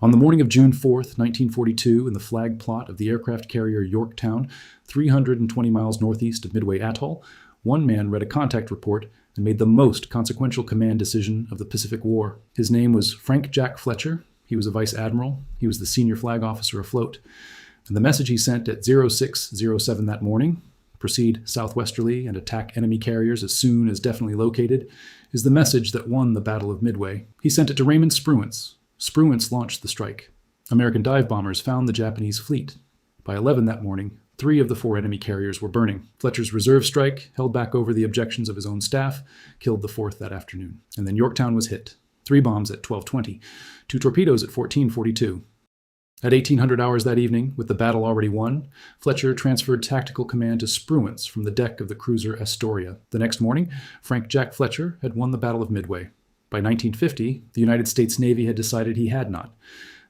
On the morning of June 4th, 1942, in the flag plot of the aircraft carrier Yorktown, 320 miles northeast of Midway Atoll, one man read a contact report and made the most consequential command decision of the Pacific War. His name was Frank Jack Fletcher. He was a vice admiral. He was the senior flag officer afloat. And the message he sent at 0607 that morning, proceed southwesterly and attack enemy carriers as soon as definitely located, is the message that won the Battle of Midway. He sent it to Raymond Spruance. Spruance launched the strike. American dive bombers found the Japanese fleet. By 11 that morning, 3 of the 4 enemy carriers were burning. Fletcher's reserve strike, held back over the objections of his own staff, killed the 4th that afternoon. And then Yorktown was hit. 3 bombs at 12:20, 2 torpedoes at 14:42. At 1800 hours that evening, with the battle already won, Fletcher transferred tactical command to Spruance from the deck of the cruiser Astoria. The next morning, Frank Jack Fletcher had won the Battle of Midway. By 1950, the United States Navy had decided he had not.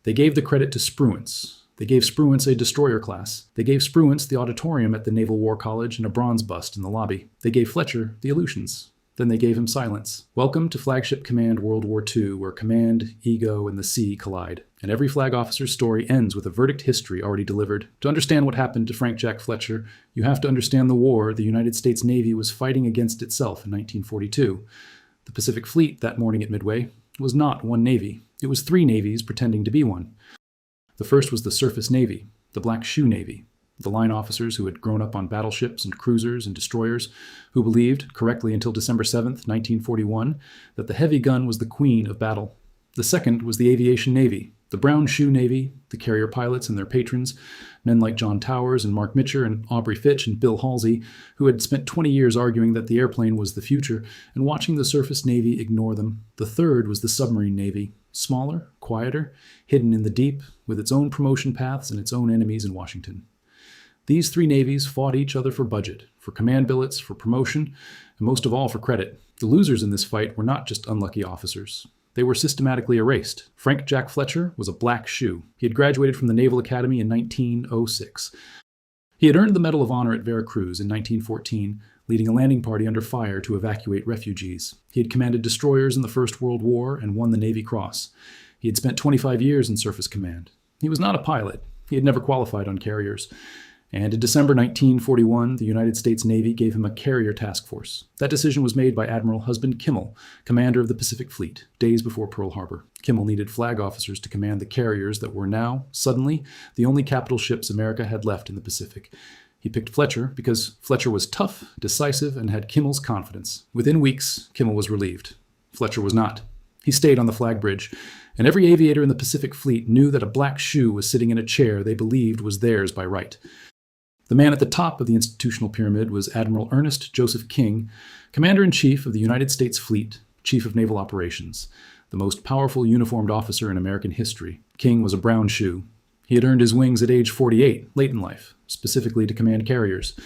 They gave the credit to Spruance. They gave Spruance a destroyer class. They gave Spruance the auditorium at the Naval War College and a bronze bust in the lobby. They gave Fletcher the Aleutians. Then they gave him silence. Welcome to Flagship Command World War II, where command, ego, and the sea collide. And every flag officer's story ends with a verdict history already delivered. To understand what happened to Frank Jack Fletcher, you have to understand the war the United States Navy was fighting against itself in 1942. The Pacific Fleet that morning at Midway was not one navy. It was 3 navies pretending to be one. The first was the Surface Navy, the Black Shoe Navy, the line officers who had grown up on battleships and cruisers and destroyers, who believed, correctly until December 7th, 1941, that the heavy gun was the queen of battle. The second was the Aviation Navy, the Brown Shoe Navy, the carrier pilots and their patrons, men like John Towers and Mark Mitcher and Aubrey Fitch and Bill Halsey, who had spent 20 years arguing that the airplane was the future and watching the Surface Navy ignore them. The third was the Submarine Navy, smaller, quieter, hidden in the deep, with its own promotion paths and its own enemies in Washington. These 3 navies fought each other for budget, for command billets, for promotion, and most of all for credit. The losers in this fight were not just unlucky officers. They were systematically erased. Frank Jack Fletcher was a black shoe. He had graduated from the Naval Academy in 1906. He had earned the Medal of Honor at Veracruz in 1914, leading a landing party under fire to evacuate refugees. He had commanded destroyers in the First World War and won the Navy Cross. He had spent 25 years in surface command. He was not a pilot. He had never qualified on carriers. And in December 1941, the United States Navy gave him a carrier task force. That decision was made by Admiral Husband Kimmel, commander of the Pacific Fleet, days before Pearl Harbor. Kimmel needed flag officers to command the carriers that were now, suddenly, the only capital ships America had left in the Pacific. He picked Fletcher because Fletcher was tough, decisive, and had Kimmel's confidence. Within weeks, Kimmel was relieved. Fletcher was not. He stayed on the flag bridge, and every aviator in the Pacific Fleet knew that a black shoe was sitting in a chair they believed was theirs by right. The man at the top of the institutional pyramid was Admiral Ernest Joseph King, Commander-in-Chief of the United States Fleet, Chief of Naval Operations, the most powerful uniformed officer in American history. King was a brown shoe. He had earned his wings at age 48, late in life, specifically to command carriers.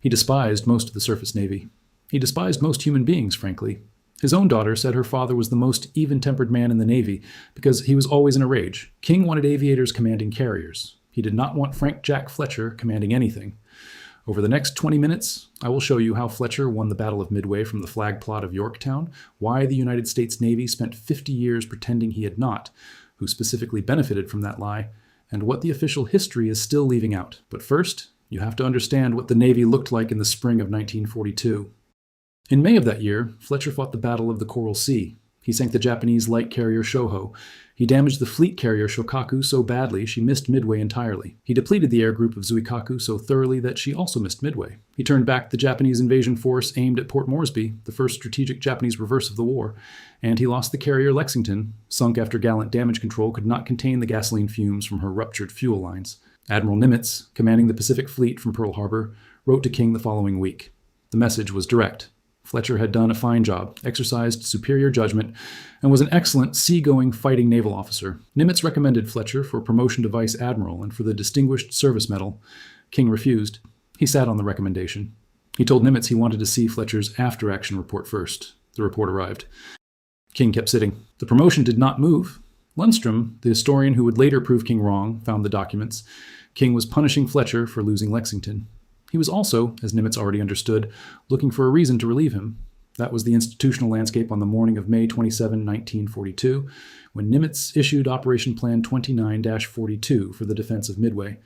He despised most of the surface navy. He despised most human beings, frankly. His own daughter said her father was the most even-tempered man in the Navy because he was always in a rage. King wanted aviators commanding carriers. He did not want Frank Jack Fletcher commanding anything. Over the next 20 minutes, I will show you how Fletcher won the Battle of Midway from the flag plot of Yorktown, why the United States Navy spent 50 years pretending he had not, who specifically benefited from that lie, and what the official history is still leaving out. But first, you have to understand what the Navy looked like in the spring of 1942. In May of that year, Fletcher fought the Battle of the Coral Sea. He sank the Japanese light carrier Shoho. He damaged the fleet carrier Shokaku so badly she missed Midway entirely. He depleted the air group of Zuikaku so thoroughly that she also missed Midway. He turned back the Japanese invasion force aimed at Port Moresby, the first strategic Japanese reverse of the war, and he lost the carrier Lexington, sunk after gallant damage control could not contain the gasoline fumes from her ruptured fuel lines. Admiral Nimitz, commanding the Pacific Fleet from Pearl Harbor, wrote to King the following week. The message was direct. Fletcher had done a fine job, exercised superior judgment, and was an excellent seagoing fighting naval officer. Nimitz recommended Fletcher for promotion to vice admiral and for the Distinguished Service Medal. King refused. He sat on the recommendation. He told Nimitz he wanted to see Fletcher's after-action report first. The report arrived. King kept sitting. The promotion did not move. Lundstrom, the historian who would later prove King wrong, found the documents. King was punishing Fletcher for losing Lexington. He was also, as Nimitz already understood, looking for a reason to relieve him. That was the institutional landscape on the morning of May 27, 1942, when Nimitz issued Operation Plan 29-42 for the defense of Midway.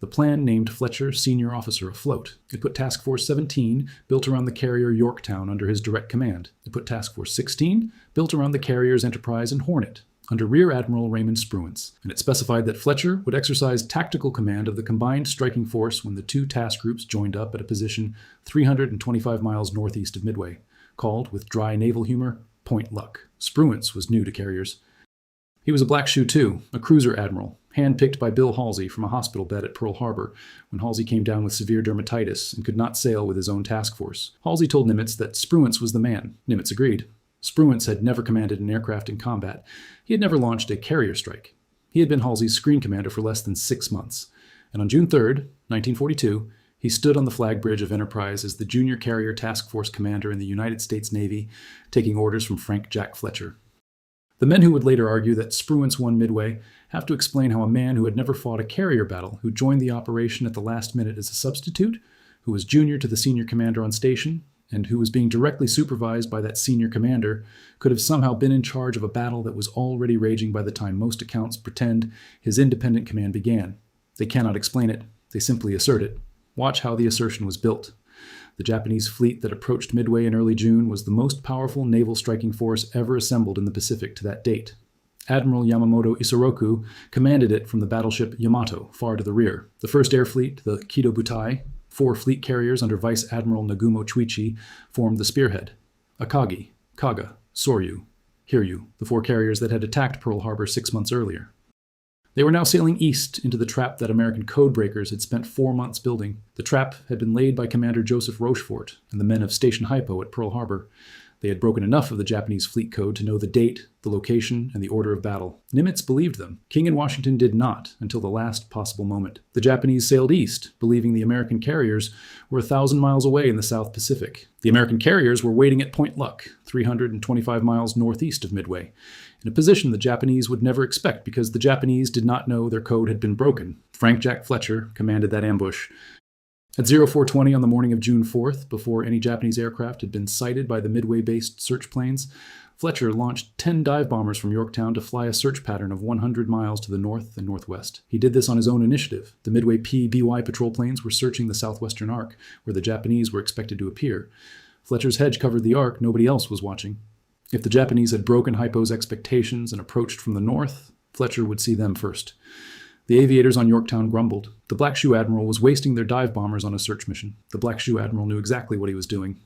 The plan named Fletcher senior officer afloat. It put Task Force 17, built around the carrier Yorktown, under his direct command. It put Task Force 16, built around the carriers Enterprise and Hornet, under Rear Admiral Raymond Spruance, and it specified that Fletcher would exercise tactical command of the combined striking force when the two task groups joined up at a position 325 miles northeast of Midway, called, with dry naval humor, Point Luck. Spruance was new to carriers. He was a black shoe too, a cruiser admiral, handpicked by Bill Halsey from a hospital bed at Pearl Harbor when Halsey came down with severe dermatitis and could not sail with his own task force. Halsey told Nimitz that Spruance was the man. Nimitz agreed. Spruance had never commanded an aircraft in combat. He had never launched a carrier strike. He had been Halsey's screen commander for less than 6 months. And on June 3rd, 1942, he stood on the flag bridge of Enterprise as the junior carrier task force commander in the United States Navy, taking orders from Frank Jack Fletcher. The men who would later argue that Spruance won Midway have to explain how a man who had never fought a carrier battle, who joined the operation at the last minute as a substitute, who was junior to the senior commander on station, and who was being directly supervised by that senior commander, could have somehow been in charge of a battle that was already raging by the time most accounts pretend his independent command began. They cannot explain it. They simply assert it. Watch how the assertion was built. The Japanese fleet that approached Midway in early June was the most powerful naval striking force ever assembled in the Pacific to that date. Admiral Yamamoto Isoroku commanded it from the battleship Yamato, far to the rear. The 1st Air Fleet, the Kido Butai, 4 fleet carriers under Vice Admiral Nagumo Chuichi, formed the spearhead. Akagi, Kaga, Soryu, Hiryu, the 4 carriers that had attacked Pearl Harbor 6 months earlier. They were now sailing east into the trap that American codebreakers had spent 4 months building. The trap had been laid by Commander Joseph Rochefort and the men of Station Hypo at Pearl Harbor. They had broken enough of the Japanese fleet code to know the date, the location, and the order of battle. Nimitz believed them. King and Washington did not, until the last possible moment. The Japanese sailed east, believing the American carriers were 1,000 miles away in the South Pacific. The American carriers were waiting at Point Luck, 325 miles northeast of Midway, in a position the Japanese would never expect because the Japanese did not know their code had been broken. Frank Jack Fletcher commanded that ambush. At 0420 on the morning of June 4th, before any Japanese aircraft had been sighted by the Midway-based search planes, Fletcher launched 10 dive bombers from Yorktown to fly a search pattern of 100 miles to the north and northwest. He did this on his own initiative. The Midway P-BY patrol planes were searching the southwestern arc, where the Japanese were expected to appear. Fletcher's hedge covered the arc, nobody else was watching. If the Japanese had broken Hypo's expectations and approached from the north, Fletcher would see them first. The aviators on Yorktown grumbled. The Black Shoe Admiral was wasting their dive bombers on a search mission. The Black Shoe Admiral knew exactly what he was doing.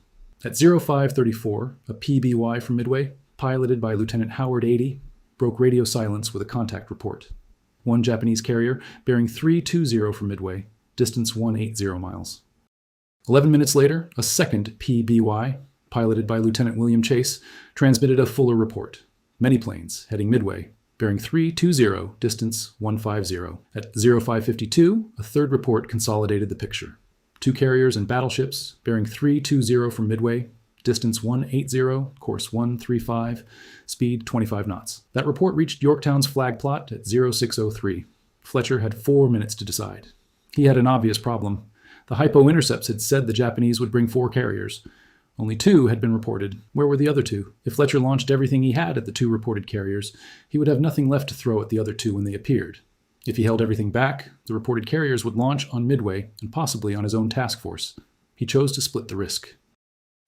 At 0534, a PBY from Midway, piloted by Lieutenant Howard 80, broke radio silence with a contact report. 1 Japanese carrier bearing 320 from Midway, distance 180 miles. 11 minutes later, a second PBY, piloted by Lieutenant William Chase, transmitted a fuller report. Many planes heading Midway, bearing 320, distance 150. At 0552, a third report consolidated the picture. 2 carriers and battleships, bearing 320 from Midway, distance 180, course 135, speed 25 knots. That report reached Yorktown's flag plot at 0603. Fletcher had 4 minutes to decide. He had an obvious problem. The Hypo intercepts had said the Japanese would bring 4 carriers. Only 2 had been reported. Where were the other 2? If Fletcher launched everything he had at the 2 reported carriers, he would have nothing left to throw at the other 2 when they appeared. If he held everything back, the reported carriers would launch on Midway and possibly on his own task force. He chose to split the risk.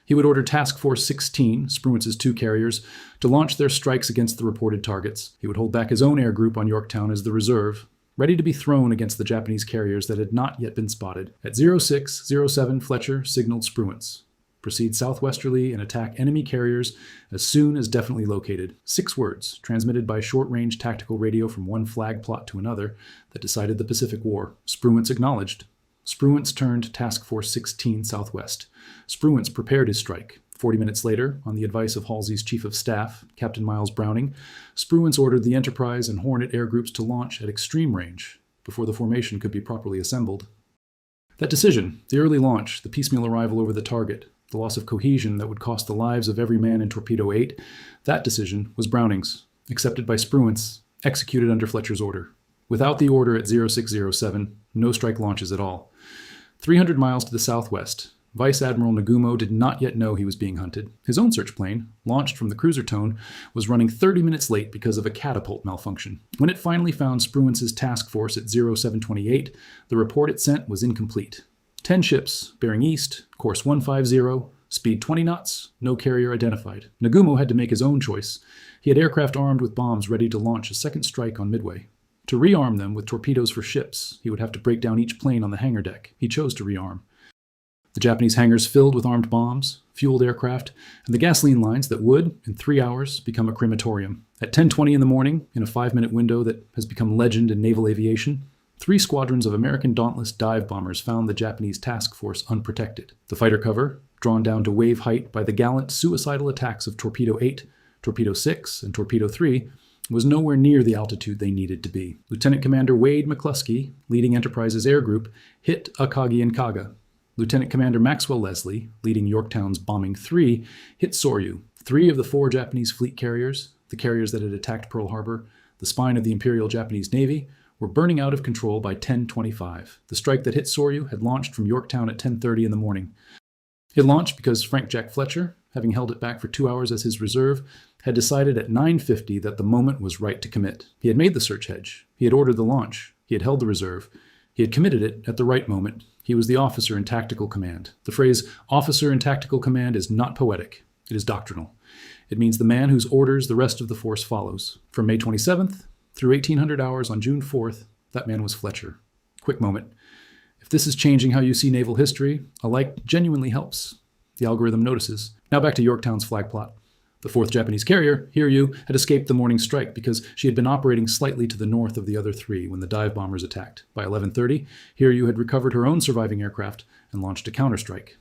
He would order Task Force 16, Spruance's 2 carriers, to launch their strikes against the reported targets. He would hold back his own air group on Yorktown as the reserve, ready to be thrown against the Japanese carriers that had not yet been spotted. At 0607, Fletcher signaled Spruance. Proceed southwesterly and attack enemy carriers as soon as definitely located. 6 words, transmitted by short-range tactical radio from one flag plot to another, that decided the Pacific War. Spruance acknowledged. Spruance turned Task Force 16 southwest. Spruance prepared his strike. 40 minutes later, on the advice of Halsey's Chief of Staff, Captain Miles Browning, Spruance ordered the Enterprise and Hornet air groups to launch at extreme range before the formation could be properly assembled. That decision, the early launch, the piecemeal arrival over the target, the loss of cohesion that would cost the lives of every man in Torpedo 8, that decision was Browning's, accepted by Spruance, executed under Fletcher's order. Without the order at 0607, no strike launches at all. 300 miles to the southwest, Vice Admiral Nagumo did not yet know he was being hunted. His own search plane, launched from the cruiser Tone, was running 30 minutes late because of a catapult malfunction. When it finally found Spruance's task force at 0728, the report it sent was incomplete. 10 ships, bearing east, course 150, speed 20 knots, no carrier identified. Nagumo had to make his own choice. He had aircraft armed with bombs ready to launch a second strike on Midway. To rearm them with torpedoes for ships, he would have to break down each plane on the hangar deck. He chose to rearm. The Japanese hangars filled with armed bombs, fueled aircraft, and the gasoline lines that would, in 3 hours, become a crematorium. At 10:20 in the morning, in a 5-minute window that has become legend in naval aviation, 3 squadrons of American Dauntless dive bombers found the Japanese task force unprotected. The fighter cover, drawn down to wave height by the gallant suicidal attacks of Torpedo 8, Torpedo 6, and Torpedo 3, was nowhere near the altitude they needed to be. Lieutenant Commander Wade McCluskey, leading Enterprise's air group, hit Akagi and Kaga. Lieutenant Commander Maxwell Leslie, leading Yorktown's Bombing 3, hit Soryu. 3 of the 4 Japanese fleet carriers, the carriers that had attacked Pearl Harbor, the spine of the Imperial Japanese Navy, were burning out of control by 10:25. The strike that hit Soryu had launched from Yorktown at 10:30 in the morning. It launched because Frank Jack Fletcher, having held it back for 2 hours as his reserve, had decided at 9:50 that the moment was right to commit. He had made the search hedge. He had ordered the launch. He had held the reserve. He had committed it at the right moment. He was the officer in tactical command. The phrase officer in tactical command is not poetic. It is doctrinal. It means the man whose orders the rest of the force follows. From May 27th through 1800 hours on June 4th, that man was Fletcher. Quick moment. If this is changing how you see naval history, a like genuinely helps. The algorithm notices. Now back to Yorktown's flag plot. The 4th Japanese carrier, Hiryu, had escaped the morning strike because she had been operating slightly to the north of the other 3 when the dive bombers attacked. By 11:30, Hiryu had recovered her own surviving aircraft and launched a counterstrike.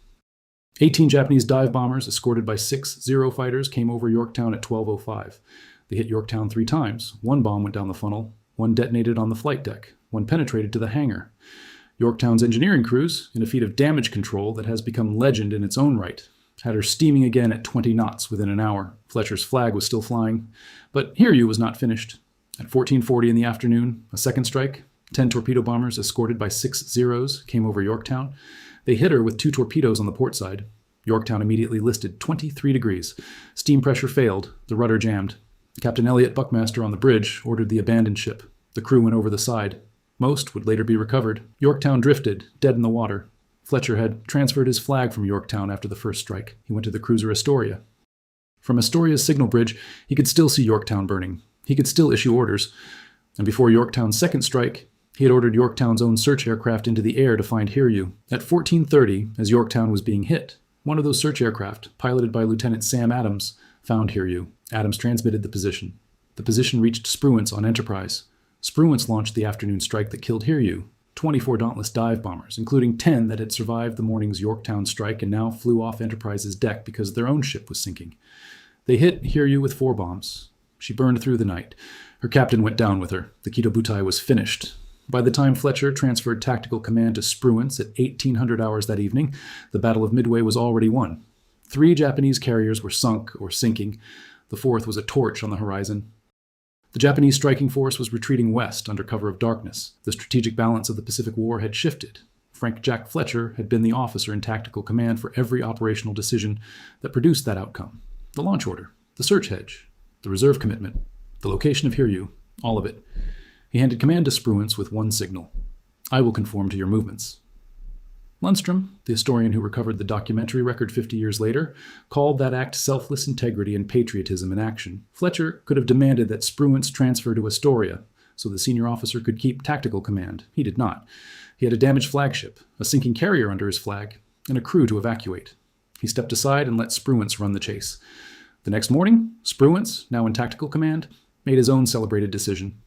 18 Japanese dive bombers, escorted by 6 Zero fighters, came over Yorktown at 12:05. They hit Yorktown 3 times. 1 bomb went down the funnel, 1 detonated on the flight deck, 1 penetrated to the hangar. Yorktown's engineering crews, in a feat of damage control that has become legend in its own right, had her steaming again at 20 knots within an hour. Fletcher's flag was still flying, but Hiryu was not finished. At 14:40 in the afternoon, a second strike, 10 torpedo bombers escorted by 6 Zeros came over Yorktown. They hit her with 2 torpedoes on the port side. Yorktown immediately listed 23 degrees. Steam pressure failed. The rudder jammed. Captain Elliot Buckmaster on the bridge ordered the abandoned ship. The crew went over the side. Most would later be recovered. Yorktown drifted, dead in the water. Fletcher had transferred his flag from Yorktown after the first strike. He went to the cruiser Astoria. From Astoria's signal bridge, he could still see Yorktown burning. He could still issue orders. And before Yorktown's second strike, he had ordered Yorktown's own search aircraft into the air to find Hiryu. At 14:30, as Yorktown was being hit, one of those search aircraft, piloted by Lieutenant Sam Adams, found Hiryu. Adams transmitted the position. The position reached Spruance on Enterprise. Spruance launched the afternoon strike that killed Hiryu. 24 Dauntless dive bombers, including 10 that had survived the morning's Yorktown strike and now flew off Enterprise's deck because their own ship was sinking. They hit Hiryu with 4 bombs. She burned through the night. Her captain went down with her. The Kitobutai was finished. By the time Fletcher transferred tactical command to Spruance at 1800 hours that evening, the Battle of Midway was already won. 3 Japanese carriers were sunk or sinking. The 4th was a torch on the horizon. The Japanese striking force was retreating west under cover of darkness. The strategic balance of the Pacific War had shifted. Frank Jack Fletcher had been the officer in tactical command for every operational decision that produced that outcome. The launch order, the search hedge, the reserve commitment, the location of Hiryu, all of it. He handed command to Spruance with 1 signal. I will conform to your movements. Lundstrom, the historian who recovered the documentary record 50 years later, called that act selfless integrity and patriotism in action. Fletcher could have demanded that Spruance transfer to Astoria so the senior officer could keep tactical command. He did not. He had a damaged flagship, a sinking carrier under his flag, and a crew to evacuate. He stepped aside and let Spruance run the chase. The next morning, Spruance, now in tactical command, made his own celebrated decision.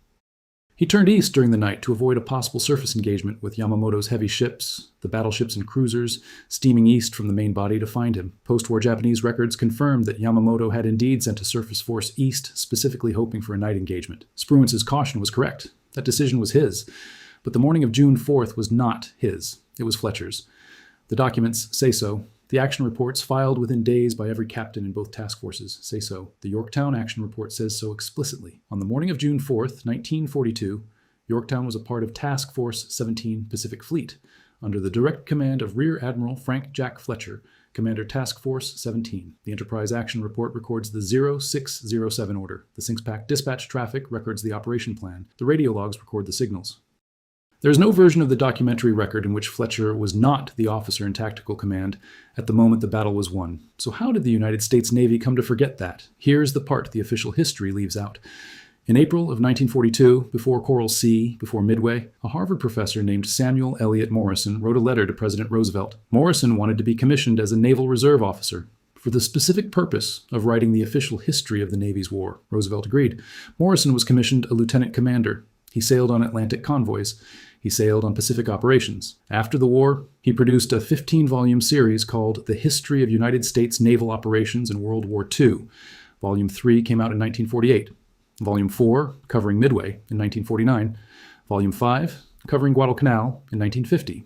He turned east during the night to avoid a possible surface engagement with Yamamoto's heavy ships, the battleships and cruisers, steaming east from the main body to find him. Post-war Japanese records confirmed that Yamamoto had indeed sent a surface force east, specifically hoping for a night engagement. Spruance's caution was correct. That decision was his. But the morning of June 4th was not his. It was Fletcher's. The documents say so. The action reports filed within days by every captain in both task forces say so. The Yorktown action report says so explicitly. On the morning of June 4th, 1942, Yorktown was a part of Task Force 17 Pacific Fleet, under the direct command of Rear Admiral Frank Jack Fletcher, Commander Task Force 17. The Enterprise Action Report records the 0607 order. The CINCPAC dispatch traffic records the operation plan. The radio logs record the signals. There is no version of the documentary record in which Fletcher was not the officer in tactical command at the moment the battle was won. So how did the United States Navy come to forget that? Here's the part the official history leaves out. In April of 1942, before Coral Sea, before Midway, a Harvard professor named Samuel Eliot Morison wrote a letter to President Roosevelt. Morison wanted to be commissioned as a Naval Reserve officer for the specific purpose of writing the official history of the Navy's war. Roosevelt agreed. Morison was commissioned a lieutenant commander. He sailed on Atlantic convoys. He sailed on Pacific operations. After the war, he produced a 15-volume series called The History of United States Naval Operations in World War II. Volume 3 came out in 1948. Volume 4, covering Midway, in 1949. Volume 5, covering Guadalcanal, in 1950.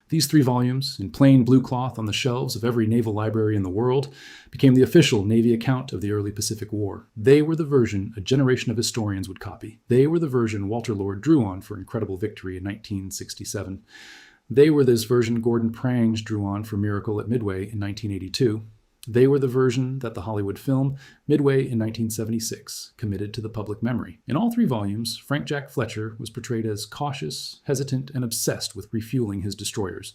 These 3 volumes, in plain blue cloth on the shelves of every naval library in the world, became the official Navy account of the early Pacific War. They were the version a generation of historians would copy. They were the version Walter Lord drew on for incredible victory in 1967. They were this version Gordon Prange drew on for Miracle at Midway in 1982. They were the version that the Hollywood film Midway in 1976 committed to the public memory. In all 3 volumes, Frank Jack Fletcher was portrayed as cautious, hesitant, and obsessed with refueling his destroyers.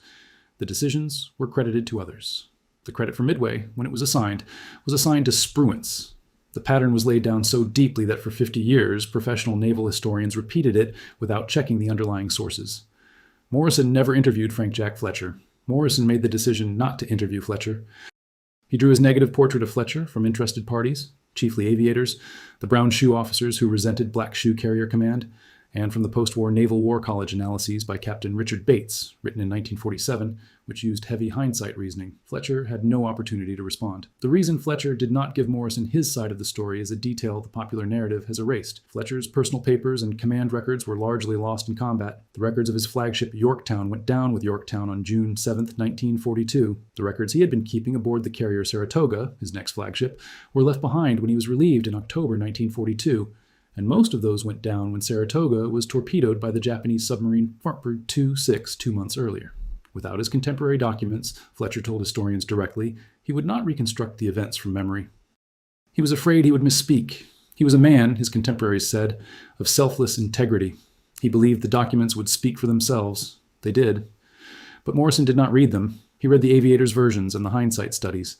The decisions were credited to others. The credit for Midway, when it was assigned to Spruance. The pattern was laid down so deeply that for 50 years, professional naval historians repeated it without checking the underlying sources. Morison never interviewed Frank Jack Fletcher. Morison made the decision not to interview Fletcher. He drew his negative portrait of Fletcher from interested parties, chiefly aviators, the brown shoe officers who resented Black Shoe Carrier Command, and from the post-war Naval War College analyses by Captain Richard Bates, written in 1947, which used heavy hindsight reasoning. Fletcher had no opportunity to respond. The reason Fletcher did not give Morison his side of the story is a detail the popular narrative has erased. Fletcher's personal papers and command records were largely lost in combat. The records of his flagship Yorktown went down with Yorktown on June 7, 1942. The records he had been keeping aboard the carrier Saratoga, his next flagship, were left behind when he was relieved in October 1942. And most of those went down when Saratoga was torpedoed by the Japanese submarine Fartbird 2-6 2 months earlier. Without his contemporary documents, Fletcher told historians directly, he would not reconstruct the events from memory. He was afraid he would misspeak. He was a man, his contemporaries said, of selfless integrity. He believed the documents would speak for themselves. They did. But Morison did not read them. He read the aviators' versions and the hindsight studies.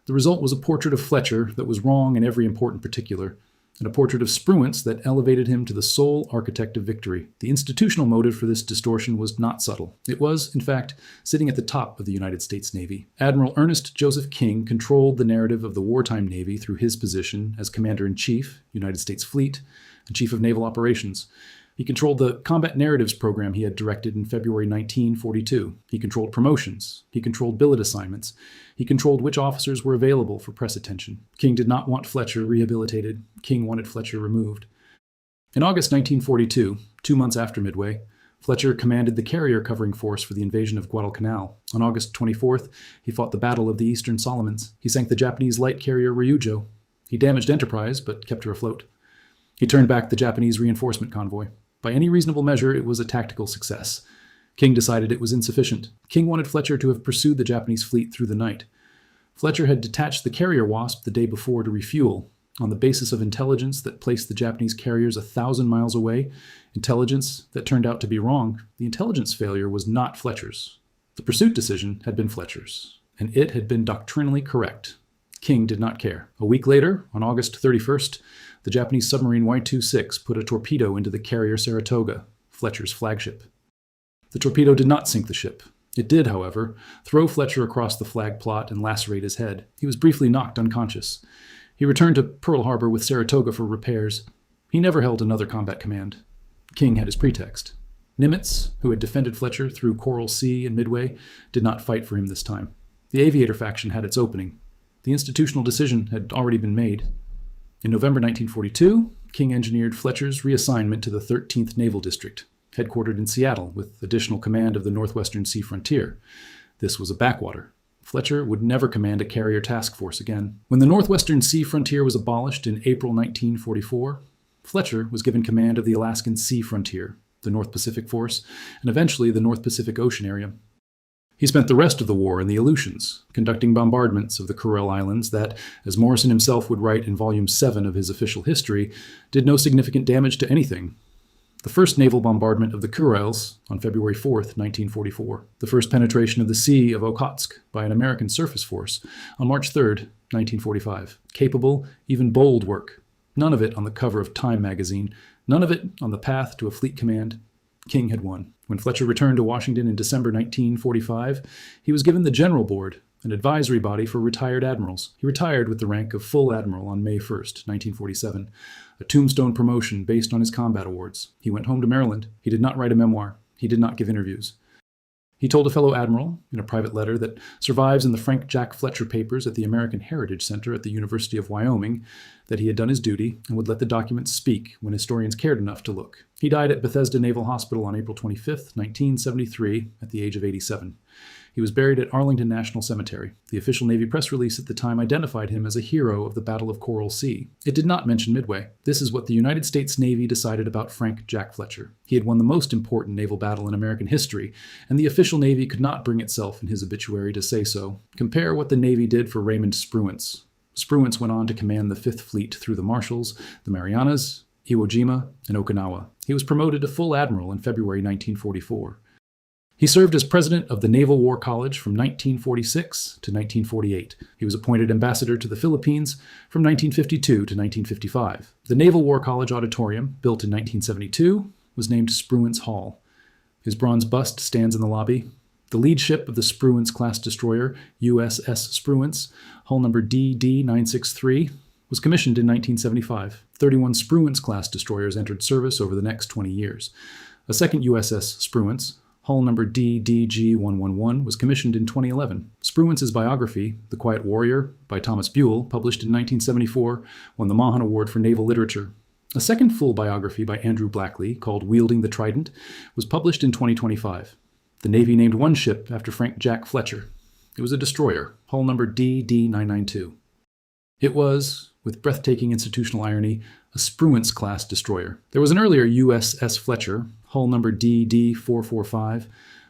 The result was a portrait of Fletcher that was wrong in every important particular, and a portrait of Spruance that elevated him to the sole architect of victory. The institutional motive for this distortion was not subtle. It was, in fact, sitting at the top of the United States Navy. Admiral Ernest Joseph King controlled the narrative of the wartime Navy through his position as Commander-in-Chief, United States Fleet, and Chief of Naval Operations. He controlled the combat narratives program he had directed in February 1942. He controlled promotions. He controlled billet assignments. He controlled which officers were available for press attention. King did not want Fletcher rehabilitated. King wanted Fletcher removed. In August 1942, 2 months after Midway, Fletcher commanded the carrier covering force for the invasion of Guadalcanal. On August 24th, he fought the Battle of the Eastern Solomons. He sank the Japanese light carrier Ryujo. He damaged Enterprise, but kept her afloat. He turned back the Japanese reinforcement convoy. By any reasonable measure, it was a tactical success. King decided it was insufficient. King wanted Fletcher to have pursued the Japanese fleet through the night. Fletcher had detached the carrier Wasp the day before to refuel, on the basis of intelligence that placed the Japanese carriers 1,000 miles away, intelligence that turned out to be wrong. The intelligence failure was not Fletcher's. The pursuit decision had been Fletcher's, and it had been doctrinally correct. King did not care. A week later, on August 31st, the Japanese submarine Y-26 put a torpedo into the carrier Saratoga, Fletcher's flagship. The torpedo did not sink the ship. It did, however, throw Fletcher across the flag plot and lacerate his head. He was briefly knocked unconscious. He returned to Pearl Harbor with Saratoga for repairs. He never held another combat command. King had his pretext. Nimitz, who had defended Fletcher through Coral Sea and Midway, did not fight for him this time. The aviator faction had its opening. The institutional decision had already been made. In November 1942, King engineered Fletcher's reassignment to the 13th Naval District, headquartered in Seattle with additional command of the Northwestern Sea Frontier. This was a backwater. Fletcher would never command a carrier task force again. When the Northwestern Sea Frontier was abolished in April 1944, Fletcher was given command of the Alaskan Sea Frontier, the North Pacific Force, and eventually the North Pacific Ocean area. He spent the rest of the war in the Aleutians, conducting bombardments of the Kuril Islands that, as Morison himself would write in Volume 7 of his official history, did no significant damage to anything. The first naval bombardment of the Kuriles on February 4, 1944. The first penetration of the Sea of Okhotsk by an American surface force on March 3, 1945. Capable, even bold work. None of it on the cover of Time magazine. None of it on the path to a fleet command. King had won. When Fletcher returned to Washington in December 1945, he was given the General Board, an advisory body for retired admirals. He retired with the rank of full admiral on May 1, 1947, a tombstone promotion based on his combat awards. He went home to Maryland. He did not write a memoir. He did not give interviews. He told a fellow admiral, in a private letter that survives in the Frank Jack Fletcher papers at the American Heritage Center at the University of Wyoming, that he had done his duty and would let the documents speak when historians cared enough to look. He died at Bethesda Naval Hospital on April 25, 1973, at the age of 87. He was buried at Arlington National Cemetery. The official Navy press release at the time identified him as a hero of the Battle of Coral Sea. It did not mention Midway. This is what the United States Navy decided about Frank Jack Fletcher. He had won the most important naval battle in American history, and the official Navy could not bring itself in his obituary to say so. Compare what the Navy did for Raymond Spruance. Spruance went on to command the Fifth Fleet through the Marshalls, the Marianas, Iwo Jima, and Okinawa. He was promoted to full admiral in February 1944. He served as president of the Naval War College from 1946 to 1948. He was appointed ambassador to the Philippines from 1952 to 1955. The Naval War College Auditorium, built in 1972, was named Spruance Hall. His bronze bust stands in the lobby. The lead ship of the Spruance-class destroyer, USS Spruance, hull number DD-963, was commissioned in 1975. 31 Spruance-class destroyers entered service over the next 20 years. A second USS Spruance, hull number DDG-111, was commissioned in 2011. Spruance's biography, The Quiet Warrior, by Thomas Buell, published in 1974, won the Mahan Award for Naval Literature. A second full biography by Andrew Blackley, called Wielding the Trident, was published in 2025. The Navy named one ship after Frank Jack Fletcher. It was a destroyer, hull number DD-992. It was, with breathtaking institutional irony, a Spruance-class destroyer. There was an earlier USS Fletcher, hull number DD-445,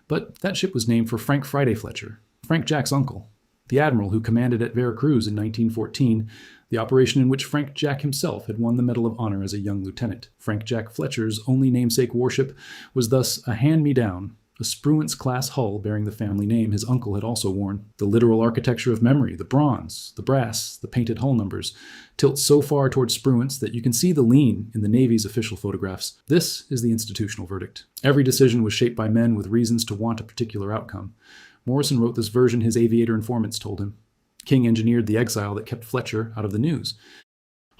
but that ship was named for Frank Friday Fletcher, Frank Jack's uncle, the admiral who commanded at Veracruz in 1914, the operation in which Frank Jack himself had won the Medal of Honor as a young lieutenant. Frank Jack Fletcher's only namesake warship was thus a hand-me-down, a Spruance-class hull bearing the family name his uncle had also worn. The literal architecture of memory, the bronze, the brass, the painted hull numbers, tilts so far towards Spruance that you can see the lean in the Navy's official photographs. This is the institutional verdict. Every decision was shaped by men with reasons to want a particular outcome. Morison wrote this version his aviator informants told him. King engineered the exile that kept Fletcher out of the news.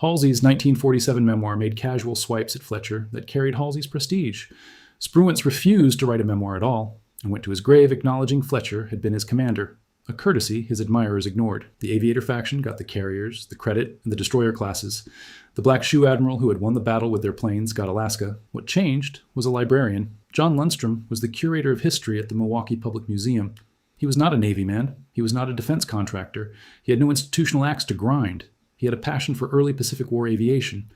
Halsey's 1947 memoir made casual swipes at Fletcher that carried Halsey's prestige. Spruance refused to write a memoir at all, and went to his grave acknowledging Fletcher had been his commander, a courtesy his admirers ignored. The aviator faction got the carriers, the credit, and the destroyer classes. The Black Shoe Admiral who had won the battle with their planes got Alaska. What changed was a librarian. John Lundstrom was the curator of history at the Milwaukee Public Museum. He was not a Navy man. He was not a defense contractor. He had no institutional axe to grind. He had a passion for early Pacific War aviation.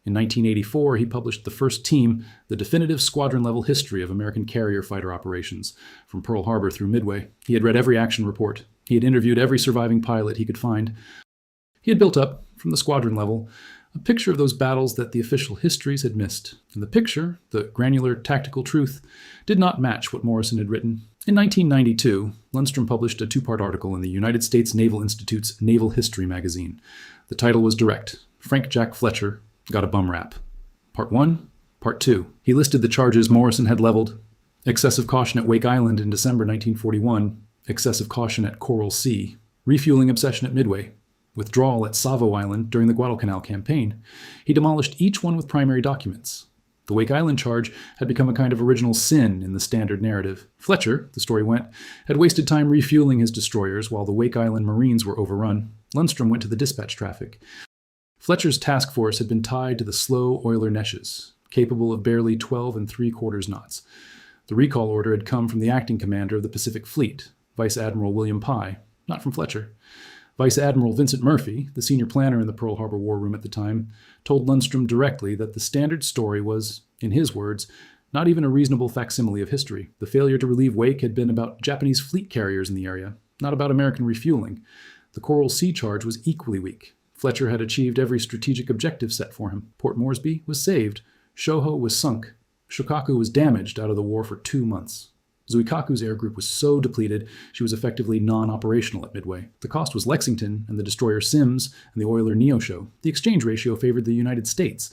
In 1984, he published the first team, the definitive squadron-level history of American carrier fighter operations, from Pearl Harbor through Midway. He had read every action report. He had interviewed every surviving pilot he could find. He had built up, from the squadron level, a picture of those battles that the official histories had missed. And the picture, the granular tactical truth, did not match what Morison had written. In 1992, Lundstrom published a two-part article in the United States Naval Institute's Naval History magazine. The title was direct: Frank Jack Fletcher got a bum rap. Part 1, Part 2. He listed the charges Morison had leveled: excessive caution at Wake Island in December 1941, excessive caution at Coral Sea, refueling obsession at Midway, withdrawal at Savo Island during the Guadalcanal campaign. He demolished each one with primary documents. The Wake Island charge had become a kind of original sin in the standard narrative. Fletcher, the story went, had wasted time refueling his destroyers while the Wake Island Marines were overrun. Lundstrom went to the dispatch traffic. Fletcher's task force had been tied to the slow oiler Neches, capable of barely 12 3/4 knots. The recall order had come from the acting commander of the Pacific Fleet, Vice Admiral William Pye, not from Fletcher. Vice Admiral Vincent Murphy, the senior planner in the Pearl Harbor War Room at the time, told Lundstrom directly that the standard story was, in his words, not even a reasonable facsimile of history. The failure to relieve Wake had been about Japanese fleet carriers in the area, not about American refueling. The Coral Sea charge was equally weak. Fletcher had achieved every strategic objective set for him. Port Moresby was saved. Shoho was sunk. Shokaku was damaged out of the war for 2 months. Zuikaku's air group was so depleted, she was effectively non-operational at Midway. The cost was Lexington and the destroyer Sims and the oiler Neosho. The exchange ratio favored the United States.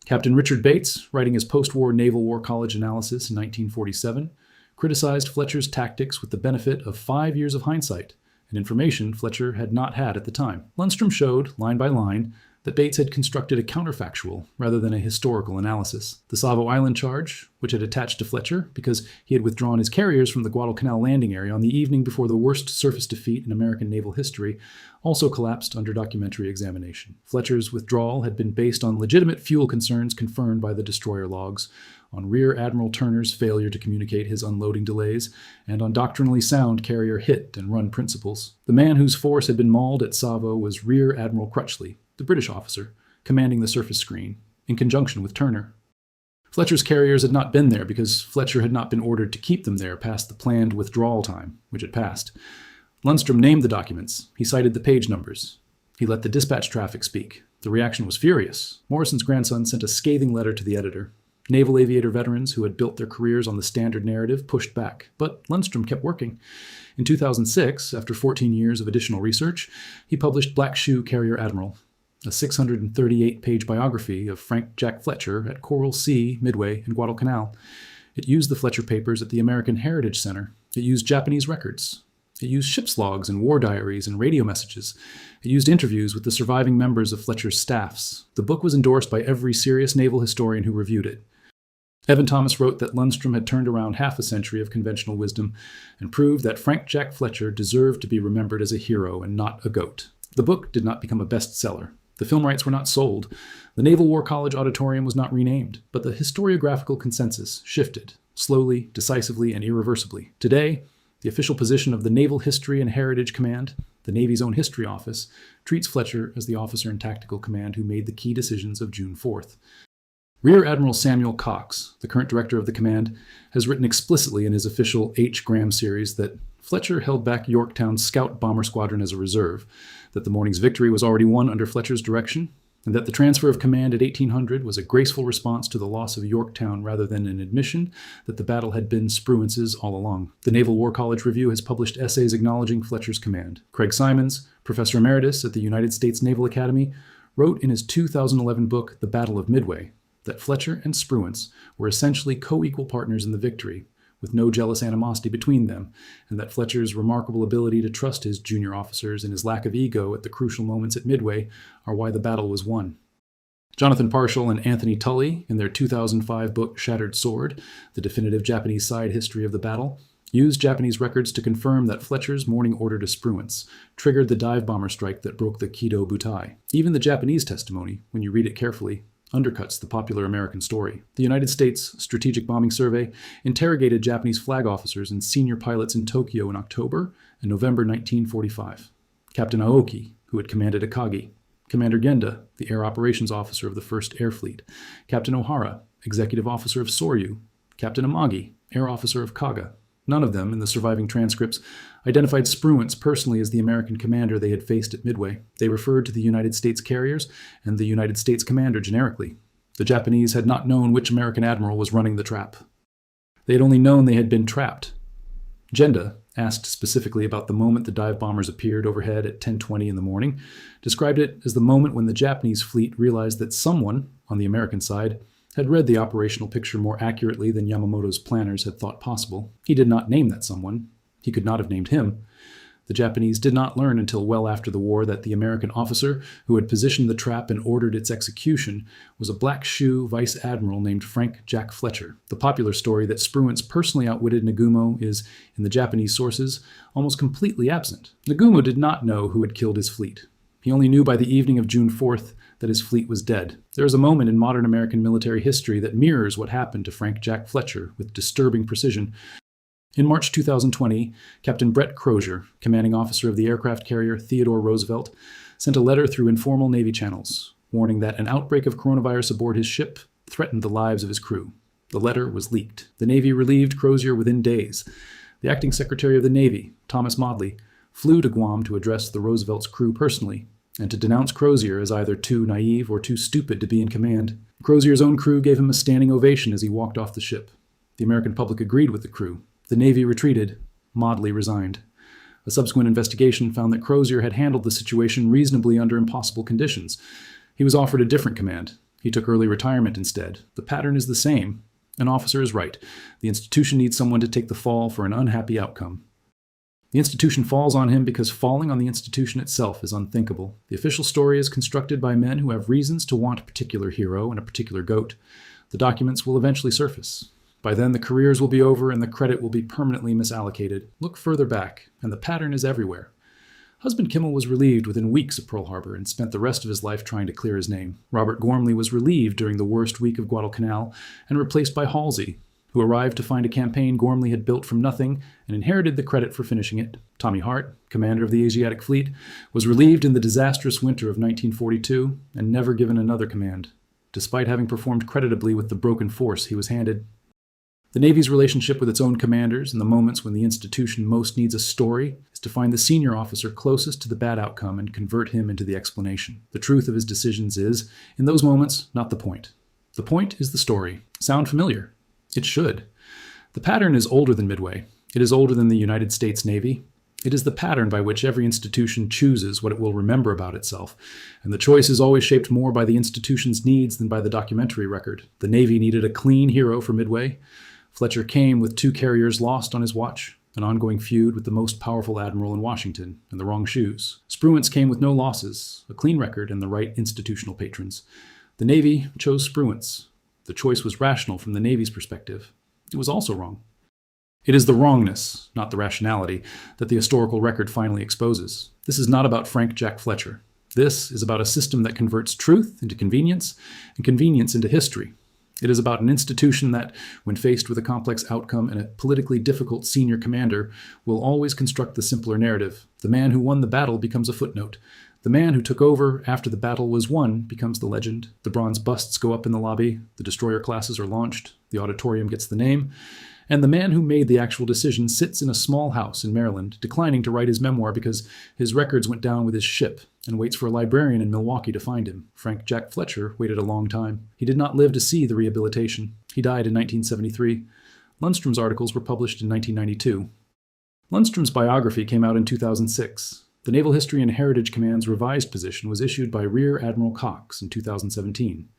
Captain Richard Bates, writing his post-war Naval War College analysis in 1947, criticized Fletcher's tactics with the benefit of 5 years of hindsight, an information Fletcher had not had at the time. Lundstrom showed, line by line, that Bates had constructed a counterfactual rather than a historical analysis. The Savo Island charge, which had attached to Fletcher because he had withdrawn his carriers from the Guadalcanal landing area on the evening before the worst surface defeat in American naval history, also collapsed under documentary examination. Fletcher's withdrawal had been based on legitimate fuel concerns confirmed by the destroyer logs, on Rear Admiral Turner's failure to communicate his unloading delays, and on doctrinally sound carrier hit and run principles. The man whose force had been mauled at Savo was Rear Admiral Crutchley, the British officer, commanding the surface screen, in conjunction with Turner. Fletcher's carriers had not been there because Fletcher had not been ordered to keep them there past the planned withdrawal time, which had passed. Lundstrom named the documents. He cited the page numbers. He let the dispatch traffic speak. The reaction was furious. Morison's grandson sent a scathing letter to the editor. Naval aviator veterans who had built their careers on the standard narrative pushed back, but Lundstrom kept working. In 2006, after 14 years of additional research, he published Black Shoe Carrier Admiral, a 638-page biography of Frank Jack Fletcher at Coral Sea, Midway, and Guadalcanal. It used the Fletcher papers at the American Heritage Center. It used Japanese records. It used ship's logs and war diaries and radio messages. It used interviews with the surviving members of Fletcher's staffs. The book was endorsed by every serious naval historian who reviewed it. Evan Thomas wrote that Lundstrom had turned around half a century of conventional wisdom and proved that Frank Jack Fletcher deserved to be remembered as a hero and not a goat. The book did not become a bestseller. The film rights were not sold. The Naval War College Auditorium was not renamed, but the historiographical consensus shifted, slowly, decisively, and irreversibly. Today, the official position of the Naval History and Heritage Command, the Navy's own history office, treats Fletcher as the officer in tactical command who made the key decisions of June 4th. Rear Admiral Samuel Cox, the current director of the command, has written explicitly in his official H. Graham series that Fletcher held back Yorktown's scout bomber squadron as a reserve, that the morning's victory was already won under Fletcher's direction, and that the transfer of command at 1800 was a graceful response to the loss of Yorktown rather than an admission that the battle had been Spruance's all along. The Naval War College Review has published essays acknowledging Fletcher's command. Craig Simons, professor emeritus at the United States Naval Academy, wrote in his 2011 book, The Battle of Midway, that Fletcher and Spruance were essentially co-equal partners in the victory, with no jealous animosity between them, and that Fletcher's remarkable ability to trust his junior officers and his lack of ego at the crucial moments at Midway are why the battle was won. Jonathan Parshall and Anthony Tully, in their 2005 book Shattered Sword, the definitive Japanese side history of the battle, used Japanese records to confirm that Fletcher's morning order to Spruance triggered the dive bomber strike that broke the Kido Butai. Even the Japanese testimony, when you read it carefully, undercuts the popular American story. The United States Strategic Bombing Survey interrogated Japanese flag officers and senior pilots in Tokyo in October and November 1945. Captain Aoki, who had commanded Akagi, Commander Genda, the air operations officer of the 1st Air Fleet, Captain Ohara, executive officer of Soryu, Captain Amagi, air officer of Kaga. None of them, in the surviving transcripts, identified Spruance personally as the American commander they had faced at Midway. They referred to the United States carriers and the United States commander generically. The Japanese had not known which American admiral was running the trap. They had only known they had been trapped. Genda, asked specifically about the moment the dive bombers appeared overhead at 10:20 in the morning, described it as the moment when the Japanese fleet realized that someone, on the American side, had read the operational picture more accurately than Yamamoto's planners had thought possible. He did not name that someone. He could not have named him. The Japanese did not learn until well after the war that the American officer who had positioned the trap and ordered its execution was a black shoe vice admiral named Frank Jack Fletcher. The popular story that Spruance personally outwitted Nagumo is, in the Japanese sources, almost completely absent. Nagumo did not know who had killed his fleet. He only knew by the evening of June 4th that his fleet was dead. There is a moment in modern American military history that mirrors what happened to Frank Jack Fletcher with disturbing precision. In March 2020, Captain Brett Crozier, commanding officer of the aircraft carrier Theodore Roosevelt, sent a letter through informal Navy channels, warning that an outbreak of coronavirus aboard his ship threatened the lives of his crew. The letter was leaked. The Navy relieved Crozier within days. The acting Secretary of the Navy, Thomas Maudley, flew to Guam to address the Roosevelt's crew personally, and to denounce Crozier as either too naive or too stupid to be in command. Crozier's own crew gave him a standing ovation as he walked off the ship. The American public agreed with the crew. The Navy retreated. Maudley resigned. A subsequent investigation found that Crozier had handled the situation reasonably under impossible conditions. He was offered a different command. He took early retirement instead. The pattern is the same. An officer is right. The institution needs someone to take the fall for an unhappy outcome. The institution falls on him because falling on the institution itself is unthinkable. The official story is constructed by men who have reasons to want a particular hero and a particular goat. The documents will eventually surface. By then, the careers will be over and the credit will be permanently misallocated. Look further back, and the pattern is everywhere. Husband Kimmel was relieved within weeks of Pearl Harbor and spent the rest of his life trying to clear his name. Robert Gormley was relieved during the worst week of Guadalcanal and replaced by Halsey, who arrived to find a campaign Gormley had built from nothing and inherited the credit for finishing it. Tommy Hart, commander of the Asiatic Fleet, was relieved in the disastrous winter of 1942 and never given another command, despite having performed creditably with the broken force he was handed. The Navy's relationship with its own commanders in the moments when the institution most needs a story is to find the senior officer closest to the bad outcome and convert him into the explanation. The truth of his decisions is, in those moments, not the point. The point is the story. Sound familiar? It should. The pattern is older than Midway. It is older than the United States Navy. It is the pattern by which every institution chooses what it will remember about itself, and the choice is always shaped more by the institution's needs than by the documentary record. The Navy needed a clean hero for Midway. Fletcher came with 2 carriers lost on his watch, an ongoing feud with the most powerful admiral in Washington, and the wrong shoes. Spruance came with no losses, a clean record, and the right institutional patrons. The Navy chose Spruance. The choice was rational from the Navy's perspective. It was also wrong. It is the wrongness, not the rationality, that the historical record finally exposes. This is not about Frank Jack Fletcher. This is about a system that converts truth into convenience and convenience into history. It is about an institution that, when faced with a complex outcome and a politically difficult senior commander, will always construct the simpler narrative. The man who won the battle becomes a footnote. The man who took over after the battle was won becomes the legend. The bronze busts go up in the lobby, the destroyer classes are launched, the auditorium gets the name, and the man who made the actual decision sits in a small house in Maryland, declining to write his memoir because his records went down with his ship, and waits for a librarian in Milwaukee to find him. Frank Jack Fletcher waited a long time. He did not live to see the rehabilitation. He died in 1973. Lundstrom's articles were published in 1992. Lundstrom's biography came out in 2006. The Naval History and Heritage Command's revised position was issued by Rear Admiral Cox in 2017.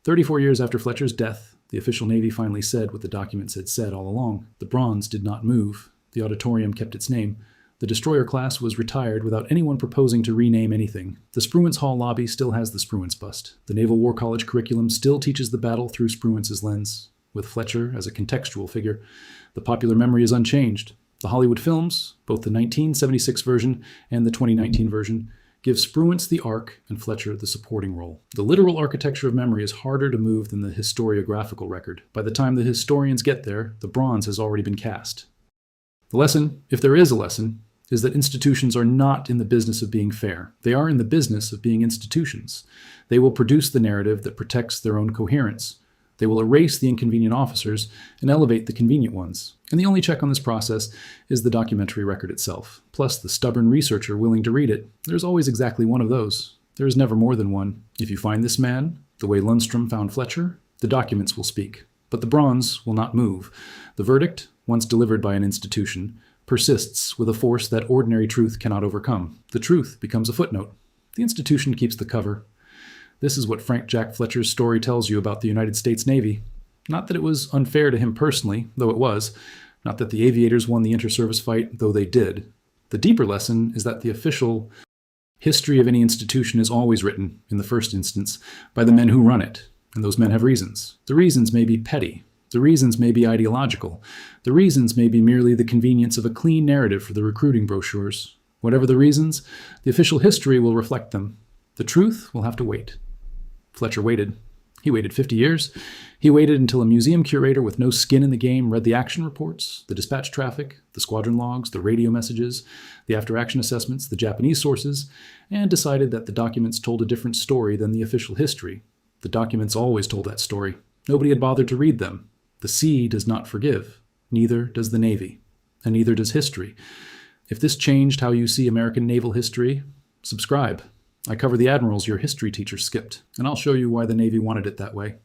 34 years after Fletcher's death, the official Navy finally said what the documents had said all along. The bronze did not move. The auditorium kept its name. The destroyer class was retired without anyone proposing to rename anything. The Spruance Hall lobby still has the Spruance bust. The Naval War College curriculum still teaches the battle through Spruance's lens, with Fletcher as a contextual figure. The popular memory is unchanged. The Hollywood films, both the 1976 version and the 2019 version, give Spruance the arc and Fletcher the supporting role. The literal architecture of memory is harder to move than the historiographical record. By the time the historians get there, the bronze has already been cast. The lesson, if there is a lesson, is that institutions are not in the business of being fair. They are in the business of being institutions. They will produce the narrative that protects their own coherence. They will erase the inconvenient officers and elevate the convenient ones. And the only check on this process is the documentary record itself, plus the stubborn researcher willing to read it. There's always exactly one of those. There is never more than one. If you find this man, the way Lundstrom found Fletcher, the documents will speak. But the bronze will not move. The verdict, once delivered by an institution, persists with a force that ordinary truth cannot overcome. The truth becomes a footnote. The institution keeps the cover. This is what Frank Jack Fletcher's story tells you about the United States Navy. Not that it was unfair to him personally, though it was. Not that the aviators won the inter-service fight, though they did. The deeper lesson is that the official history of any institution is always written, in the first instance, by the men who run it, and those men have reasons. The reasons may be petty. The reasons may be ideological. The reasons may be merely the convenience of a clean narrative for the recruiting brochures. Whatever the reasons, the official history will reflect them. The truth will have to wait. Fletcher waited. He waited 50 years. He waited until a museum curator with no skin in the game read the action reports, the dispatch traffic, the squadron logs, the radio messages, the after-action assessments, the Japanese sources, and decided that the documents told a different story than the official history. The documents always told that story. Nobody had bothered to read them. The sea does not forgive. Neither does the Navy. And neither does history. If this changed how you see American naval history, subscribe. I cover the admirals your history teacher skipped, and I'll show you why the Navy wanted it that way.